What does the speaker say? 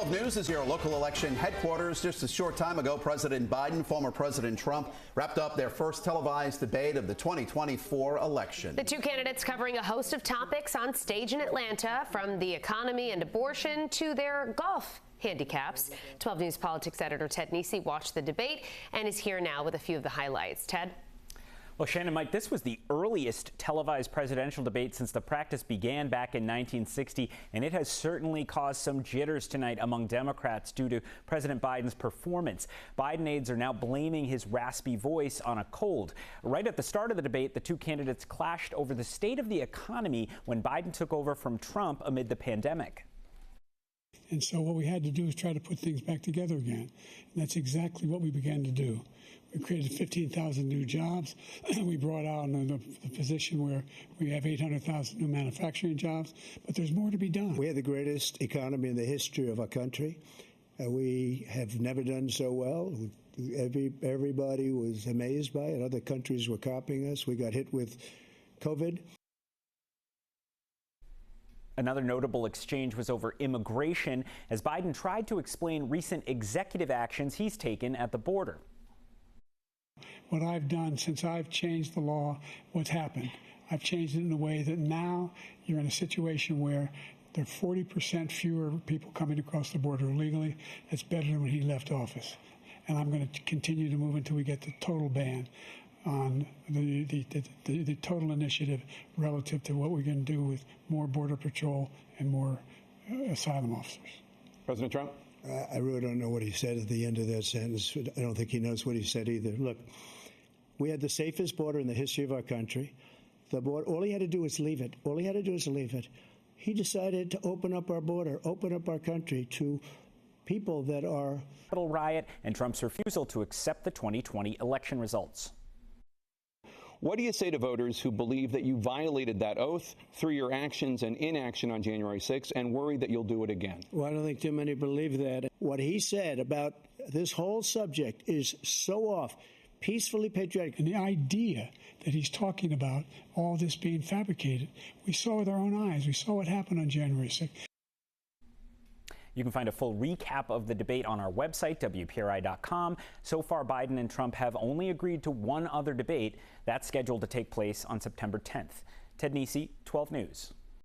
12 News is your local election headquarters. Just a short time ago, President Biden, former President Trump wrapped up their first televised debate of the 2024 election. The two candidates covering a host of topics on stage in Atlanta, from the economy and abortion to their golf handicaps. 12 News politics editor Ted Nesi watched the debate and is here now with a few of the highlights. Ted? Well, Shannon, Mike, this was the earliest televised presidential debate since the practice began back in 1960, and it has certainly caused some jitters tonight among Democrats due to President Biden's performance. Biden aides are now blaming his raspy voice on a cold. Right at the start of the debate, the two candidates clashed over the state of the economy when Biden took over from Trump amid the pandemic. And so what we had to do is try to put things back together again. And that's exactly what we began to do. We created 15,000 new jobs. We brought out the position where we have 800,000 new manufacturing jobs. But there's more to be done. We had the greatest economy in the history of our country. We have never done so well. Everybody was amazed by it. Other countries were copying us. We got hit with COVID. Another notable exchange was over immigration as Biden tried to explain recent executive actions he's taken at the border. What I've done since I've changed the law, what's happened? I've changed it in a way that now you're in a situation where there are 40% fewer people coming across the border illegally. That's better than when he left office. And I'm going to continue to move until we get the total ban on the total initiative relative to what we're going to do with more Border Patrol and more asylum officers. President Trump? I really don't know what he said at the end of that sentence. I don't think he knows what he said either. Look, we had the safest border in the history of our country. The border, all he had to do was leave it. All he had to do was leave it. He decided to open up our border, open up our country to people that are... riot and Trump's refusal to accept the 2020 election results. What do you say to voters who believe that you violated that oath through your actions and inaction on January 6th and worry that you'll do it again? Well, I don't think too many believe that. What he said about this whole subject is so off. Peacefully patriotic. And the idea that he's talking about all this being fabricated, we saw with our own eyes. We saw what happened on January 6th. You can find a full recap of the debate on our website, WPRI.com. So far, Biden and Trump have only agreed to one other debate that's scheduled to take place on September 10th. Ted Nesi, 12 News.